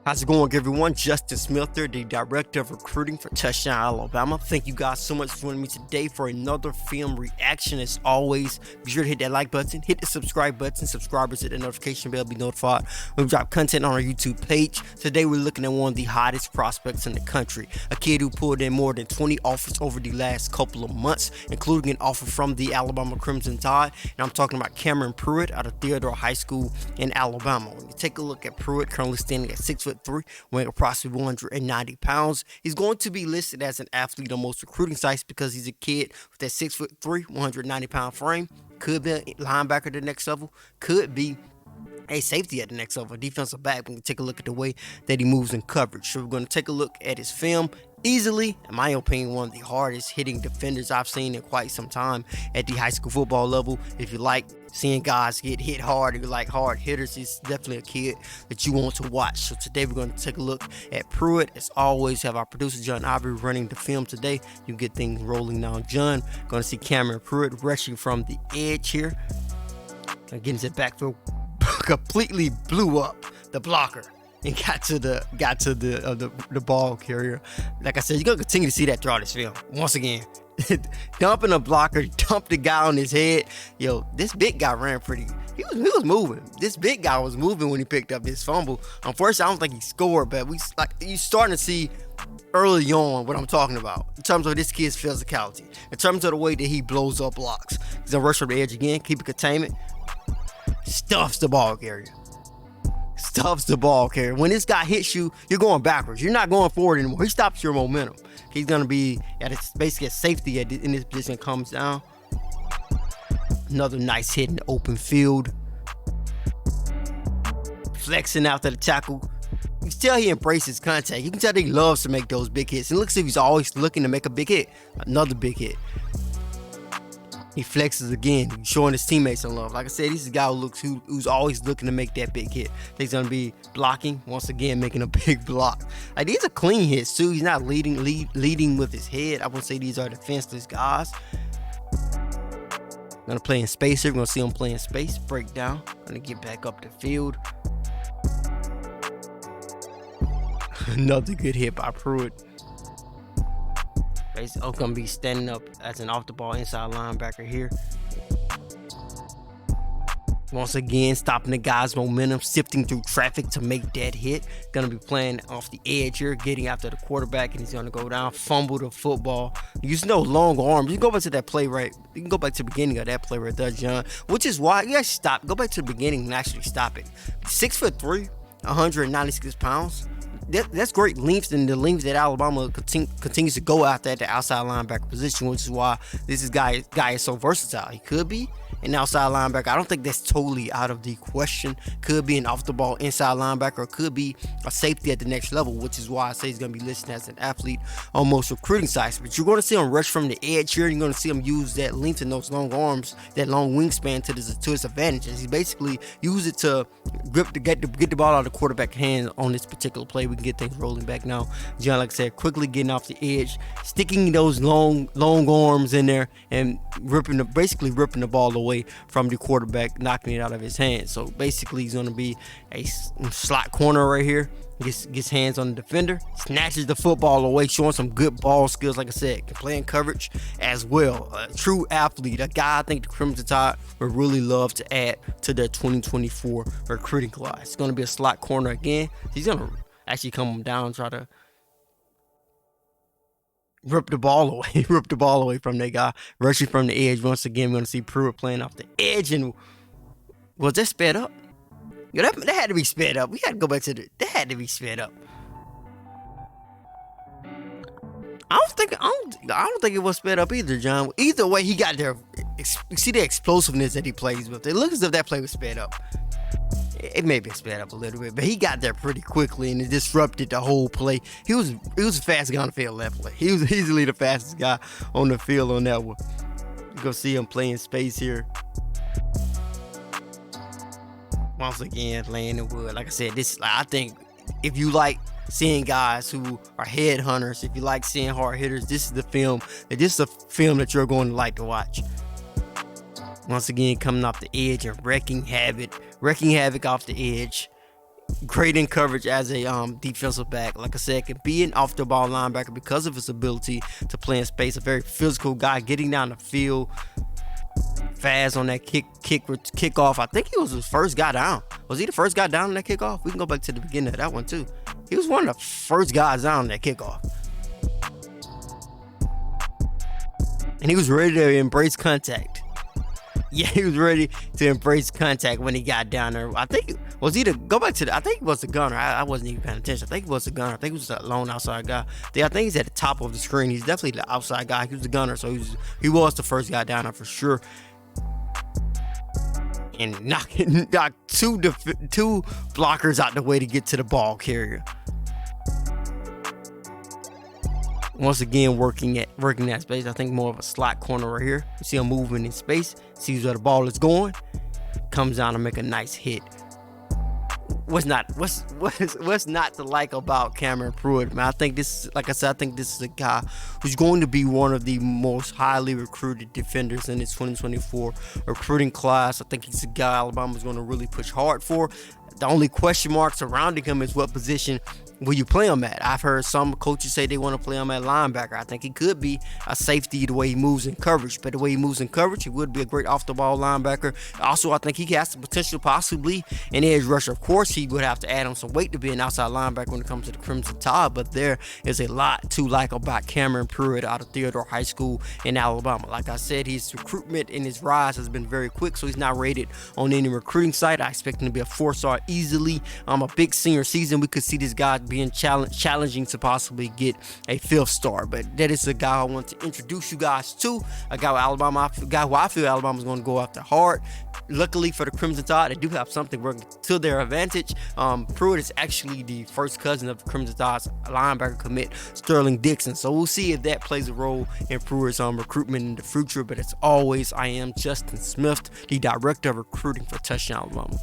How's it going, everyone? Justin Smith here, the Director of Recruiting for Touchdown Alabama. Thank you guys so much for joining me today for another film reaction. As always, be sure to hit that like button, hit the subscribe button. Subscribers hit the notification bell, be notified when we drop content on our YouTube page. Today, we're looking at one of the hottest prospects in the country, a kid who pulled in more than 20 offers over the last couple of months, including an offer from the Alabama Crimson Tide. And I'm talking about Cameron Pruitt out of Theodore High School in Alabama. When you take a look at Pruitt, currently standing at 6'3", weighing approximately 190 pounds. He's going to be listed as an athlete on most recruiting sites because he's a kid with that 6'3", 190-pound frame. Could be a linebacker at the next level. Could be a safety at the next level, a defensive back. We can take a look at the way that he moves in coverage. So we're going to take a look at his film. Easily, in my opinion, one of the hardest hitting defenders I've seen in quite some time at the high school football level. If you like seeing guys get hit hard, if you like hard hitters, he's definitely a kid that you want to watch. So today we're going to take a look at Pruitt. As always, have our producer John Ivory running the film today. You get things rolling now. John, going to see Cameron Pruitt rushing from the edge here. Getting to the backfield, completely blew up the blocker and got to the ball carrier. Like I said, you're gonna continue to see that throughout this film. Once again, dumping a blocker, dumped the guy on his head. Yo, this big guy ran pretty. He was moving. This big guy was moving when he picked up his fumble. Unfortunately, I don't think he scored, but you starting to see early on what I'm talking about in terms of this kid's physicality, in terms of the way that he blows up blocks. He's gonna rush from the edge again, keep it containment, stuffs the ball carrier. Stuffs the ball carrier. When this guy hits you, you're going backwards. You're not going forward anymore. He stops your momentum. He's going to be basically a safety in this position. Comes down. Another nice hit in the open field. Flexing after the tackle. You can tell he embraces contact. You can tell that he loves to make those big hits. It looks like he's always looking to make a big hit. Another big hit. He flexes again, showing his teammates some love. Like I said, he's a guy who's always looking to make that big hit. He's gonna be blocking once again, making a big block. Like, these are clean hits too. He's not leading with his head. I would say these are defenseless guys. Gonna play in space here. We're gonna see him play in space. Breakdown. Gonna get back up the field. Another good hit by Pruitt. Basically, I'm gonna be standing up as an off-the-ball inside linebacker here. Once again, stopping the guy's momentum, sifting through traffic to make that hit. Gonna be playing off the edge here, getting after the quarterback, and he's gonna go down, fumble the football. Using those long arms. You can go back to that play right. You can go back to the beginning of that play right there, John. Which is why you guys stop. Go back to the beginning and actually stop it. 6'3", 196 pounds. That's great length, and the length that Alabama continues to go after at the outside linebacker position, which is why this guy is so versatile. He could be an outside linebacker. I don't think that's totally out of the question. Could be an off-the-ball inside linebacker, or could be a safety at the next level, which is why I say he's going to be listed as an athlete on most recruiting sites. But you're going to see him rush from the edge here, and you're going to see him use that length and those long arms, that long wingspan to his advantage. He basically use it to get the ball out of the quarterback hand on this particular play. We can get things rolling back now. John, like I said, quickly getting off the edge, sticking those long arms in there, and basically ripping the ball away from the quarterback, knocking it out of his hands. So basically, he's going to be a slot corner right here. Gets hands on the defender, snatches the football away, showing some good ball skills. Like I said, can play in coverage as well. A true athlete, a guy I think the Crimson Tide would really love to add to their 2024 recruiting class. It's going to be a slot corner again. He's going to actually come down and try to rip the ball away from that guy, rushing from the edge. Once again, we're going to see Pruitt playing off the edge. And was that sped up? Yo, that had to be sped up. We had to go back to that had to be sped up. I don't think it was sped up either, John. Either way, he got there. You see the explosiveness that he plays with. It looks as if that play was sped up. It may be sped up a little bit, but he got there pretty quickly, and it disrupted the whole play. He was the fastest guy on the field that play. He was easily the fastest guy on the field on that one. You go see him playing space here. Once again, laying in wood. Like I said, I think if you like seeing guys who are headhunters, if you like seeing hard hitters, this is the film that you're going to like to watch. Once again, coming off the edge and wrecking havoc off the edge. Great in coverage as a defensive back. Like I said, can be an off the ball linebacker because of his ability to play in space. A very physical guy, getting down the field fast on that kickoff. I think he was his first guy down. Was he the first guy down on that kickoff? We can go back to the beginning of that one too. He was one of the first guys down on that kickoff. And he was ready to embrace contact. Yeah, he was ready to embrace contact when he got down there. I think I think he was the gunner. I wasn't even paying attention. I think he was the gunner. I think he was the lone outside guy. I think he's at the top of the screen. He's definitely the outside guy. He was the gunner, so he was the first guy down there for sure. And knocked two blockers out the way to get to the ball carrier. Once again, working that space. I think more of a slot corner right here. You see him moving in space, sees where the ball is going, comes down and make a nice hit. What's not to like about Cameron Pruitt, man? I think this is a guy who's going to be one of the most highly recruited defenders in this 2024 recruiting class. I think he's a guy Alabama's going to really push hard for. The only question mark surrounding him is what position will you play him at? I've heard some coaches say they want to play him at linebacker. I think he could be a safety the way he moves in coverage. But the way he moves in coverage, he would be a great off-the-ball linebacker. Also, I think he has the potential possibly an edge rusher. Of course, he would have to add on some weight to be an outside linebacker when it comes to the Crimson Tide. But there is a lot to like about Cameron Pruitt out of Theodore High School in Alabama. Like I said, his recruitment and his rise has been very quick, so he's not rated on any recruiting site. I expect him to be a 4-star easily. A big senior season, we could see this guy being challenging to possibly get a 5th star. But that is a guy I want to introduce you guys to. A guy who I feel Alabama's going to go after hard. Luckily for the Crimson Tide, they do have something working to their advantage. Pruitt is actually the first cousin of the Crimson Tide's linebacker commit, Sterling Dixon. So we'll see if that plays a role in Pruitt's recruitment in the future. But as always, I am Justin Smith, the Director of Recruiting for Touchdown Alabama.